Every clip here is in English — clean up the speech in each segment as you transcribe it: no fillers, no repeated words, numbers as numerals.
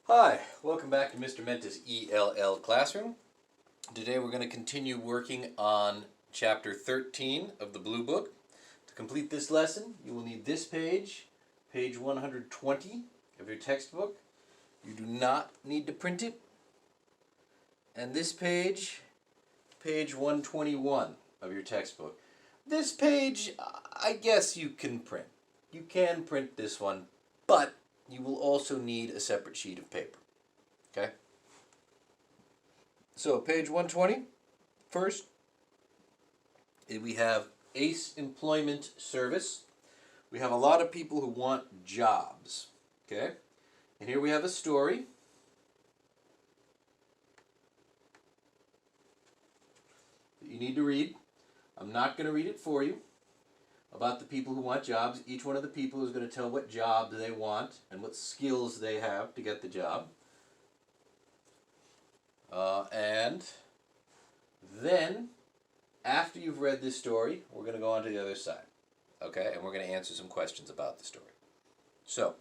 Hi, welcome back to Mr. Menta's ELL Classroom. Today we're going to continue working on Chapter 13 of the Blue Book. To complete this lesson, you will need this page, page 120 of your textbook. You do not need to print it. And this page, page 121 of your textbook. This page, I guess you can print. You can print this one, but you will also need a separate sheet of paper. Okay? So, page 120, first, we have ACE Employment Service. We have a lot of people who want jobs. Okay? And here we have a story. That you need to read. I'm not going to read it for you. About the people who want jobs. Each one of the people is going to tell what job they want and what skills they have to get the job. And then, after you've read this story, we're going to go on to the other side. Okay? And we're going to answer some questions about the story. So,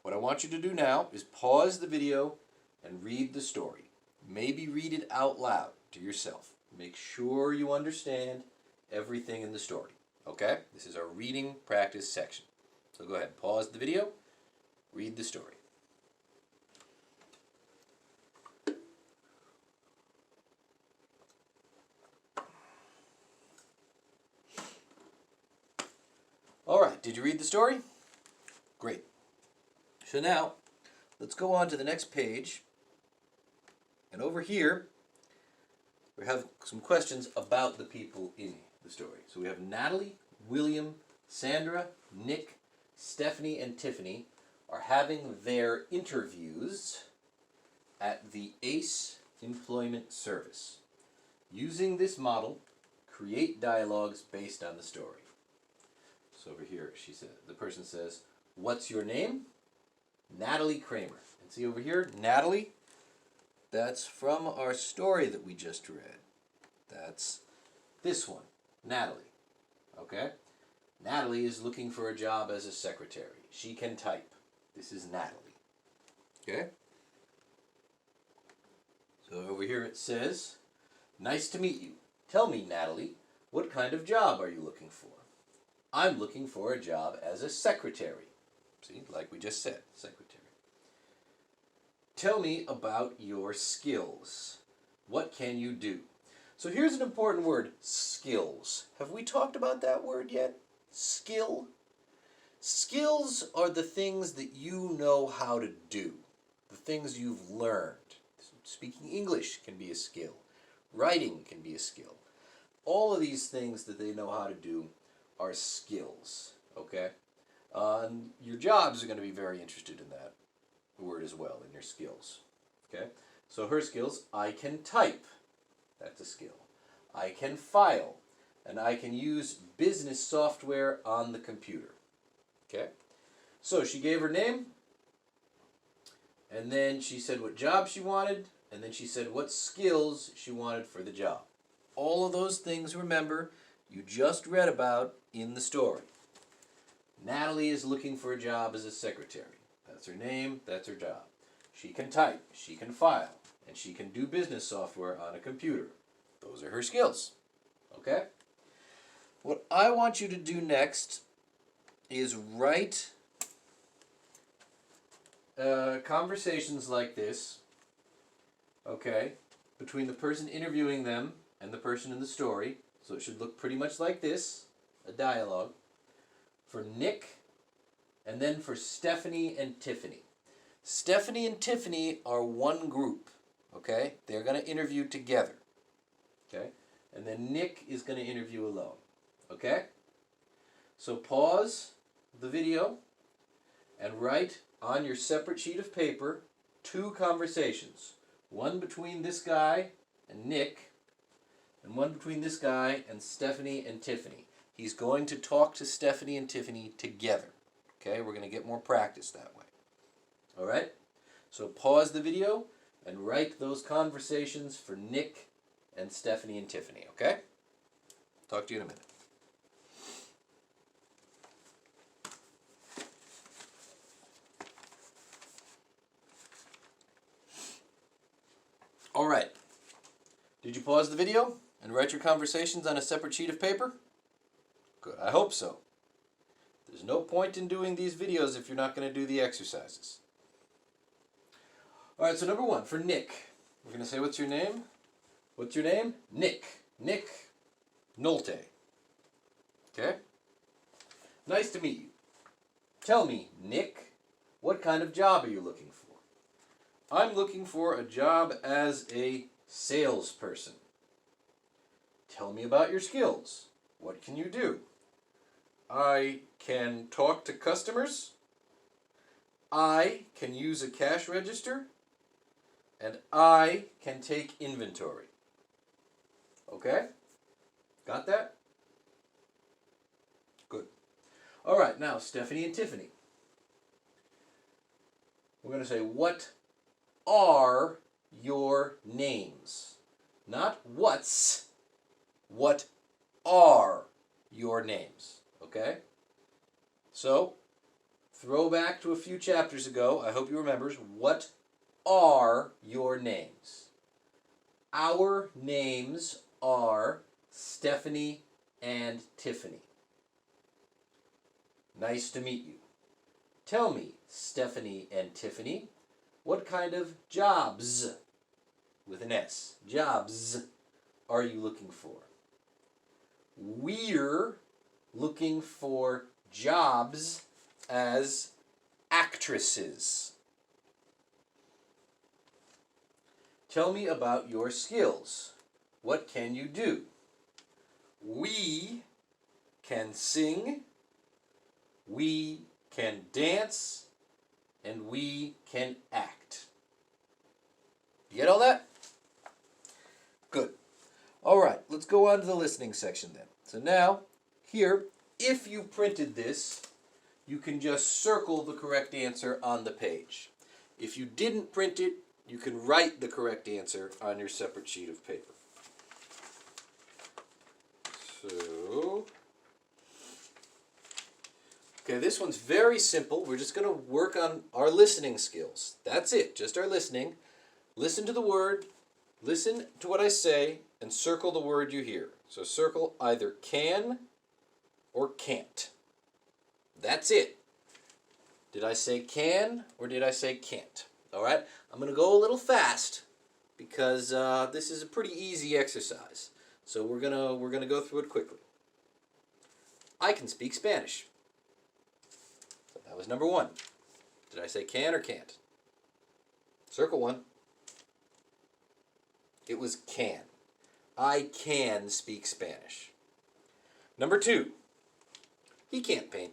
what I want you to do now is pause the video and read the story. Maybe read it out loud to yourself. Make sure you understand everything in the story. Okay? This is our reading practice section. So go ahead, pause the video, read the story. Alright, did you read the story? Great. So now, let's go on to the next page. And over here, we have some questions about the people in the story. So we have Natalie, William, Sandra, Nick, Stephanie, and Tiffany are having their interviews at the ACE Employment Service. Using this model, create dialogues based on the story. So over here, the person says, "What's your name?" Natalie Kramer. And see over here, Natalie, that's from our story that we just read. That's this one, Natalie. Okay? Natalie is looking for a job as a secretary. She can type. This is Natalie. Okay? So over here it says, "Nice to meet you. Tell me, Natalie, what kind of job are you looking for?" "I'm looking for a job as a secretary." See, like we just said, secretary. "Tell me about your skills. What can you do?" So here's an important word, skills. Have we talked about that word yet? Skill? Skills are the things that you know how to do, the things you've learned. Speaking English can be a skill. Writing can be a skill. All of these things that they know how to do are skills, okay? And your jobs are going to be very interested in that word as well, in your skills, okay? So her skills, I can type. That's a skill. I can file, and I can use business software on the computer. Okay? So she gave her name, and then she said what job she wanted, and then she said what skills she wanted for the job. All of those things, remember, you just read about in the story. Natalie is looking for a job as a secretary. That's her name, that's her job. She can type, she can file, and she can do business software on a computer. Those are her skills. Okay? What I want you to do next is write conversations like this, okay, between the person interviewing them and the person in the story. So it should look pretty much like this, a dialogue, for Nick, and then for Stephanie and Tiffany. Stephanie and Tiffany are one group, okay? They're going to interview together, okay? And then Nick is going to interview alone, okay? So pause the video and write on your separate sheet of paper 2 conversations. One between this guy and Nick, and one between this guy and Stephanie and Tiffany. He's going to talk to Stephanie and Tiffany together, okay? We're going to get more practice that way. All right? So pause the video and write those conversations for Nick and Stephanie and Tiffany, okay? Talk to you in a minute. Did you pause the video and write your conversations on a separate sheet of paper? Good, I hope so. There's no point in doing these videos if you're not going to do the exercises. All right, so number 1, for Nick. We're going to say, what's your name? What's your name? Nick. Nick Nolte. Okay? Nice to meet you. Tell me, Nick, what kind of job are you looking for? I'm looking for a job as a salesperson. Tell me about your skills. What can you do? I can talk to customers. I can use a cash register. And I can take inventory. Okay? Got that? Good. All right, now Stephanie and Tiffany. We're going to say, what are your names? Not what's. What are your names? Okay? So, throw back to a few chapters ago. I hope you remember. What are your names? Our names are Stephanie and Tiffany. Nice to meet you. Tell me, Stephanie and Tiffany, what kind of jobs, with an S, jobs, are you looking for? We're looking for jobs as actresses. Tell me about your skills. What can you do? We can sing, we can dance, and we can act. You get all that? Good. All right, let's go on to the listening section then. So now, here, if you printed this, you can just circle the correct answer on the page. If you didn't print it, you can write the correct answer on your separate sheet of paper. So, okay, this one's very simple. We're just going to work on our listening skills. That's it, just our listening. Listen to the word, listen to what I say, and circle the word you hear. So circle either can or can't. That's it. Did I say can or did I say can't? All right, I'm going to go a little fast because this is a pretty easy exercise. So we're gonna go through it quickly. I can speak Spanish. So that was number 1. Did I say can or can't? Circle one. It was can. I can speak Spanish. Number 2. He can't paint.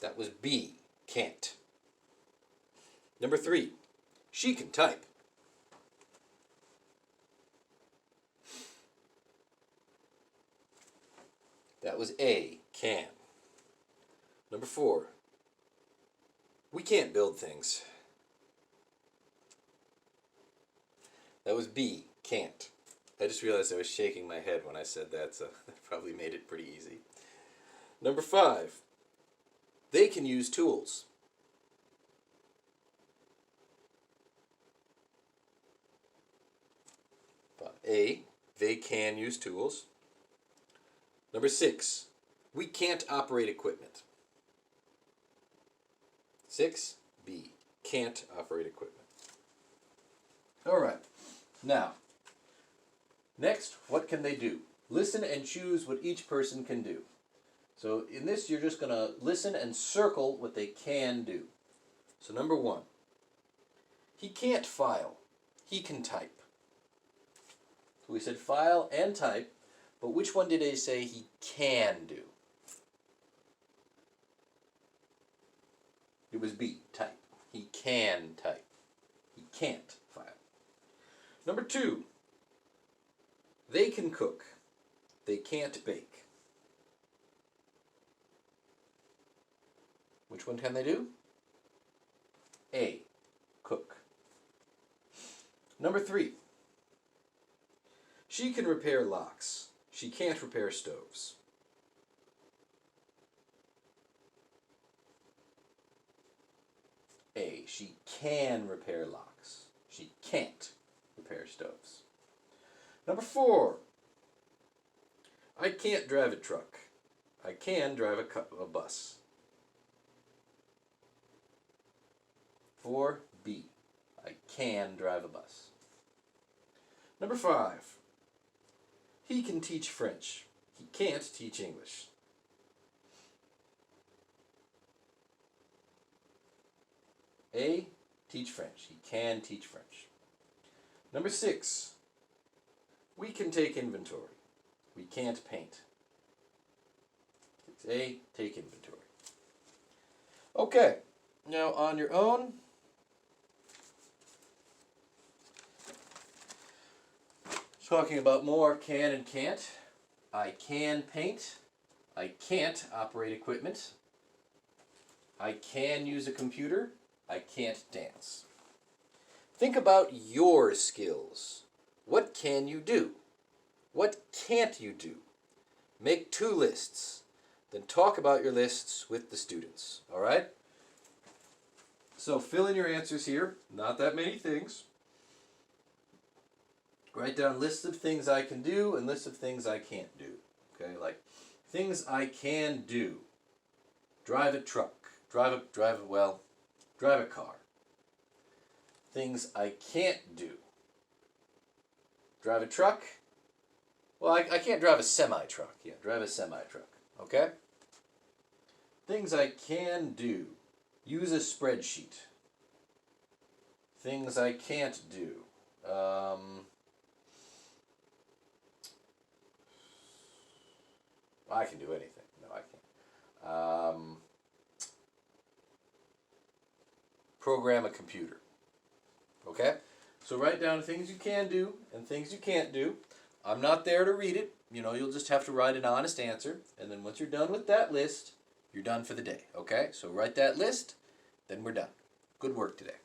That was B, can't. Number 3, she can type. That was A, can. Number 4, we can't build things. That was B, can't. I just realized I was shaking my head when I said that, so that probably made it pretty easy. Number 5, they can use tools. A, they can use tools. Number 6, we can't operate equipment. 6, B, can't operate equipment. All right. Now, next, what can they do? Listen and choose what each person can do. So in this, you're just going to listen and circle what they can do. So number 1, he can't file. He can type. So we said file and type, but which one did they say he can do? It was B, type. He can type. He can't file. Number 2, they can cook. They can't bake. Which one can they do? A, cook. Number 3, she can repair locks. She can't repair stoves. A. She can repair locks. She can't repair stoves. Number 4. I can't drive a truck. I can drive a bus. 4B. I can drive a bus. Number 5. He can teach French. He can't teach English. A. Teach French. He can teach French. Number 6. We can take inventory. We can't paint. It's A. Take inventory. Okay. Now on your own, talking about more can and can't. I can paint. I can't operate equipment. I can use a computer. I can't dance. Think about your skills. What can you do? What can't you do? Make 2 lists. Then talk about your lists with the students. All right? So fill in your answers here. Not that many things. Write down lists of things I can do and lists of things I can't do. Okay, like things I can do. Drive a truck. Drive a car. Things I can't do. Drive a truck. Well, I can't drive a semi-truck. Yeah, drive a semi-truck. Okay? Things I can do. Use a spreadsheet. Things I can't do. I can do anything. No, I can't. Program a computer. Okay? So write down things you can do and things you can't do. I'm not there to read it. You'll just have to write an honest answer. And then once you're done with that list, you're done for the day. Okay? So write that list, then we're done. Good work today.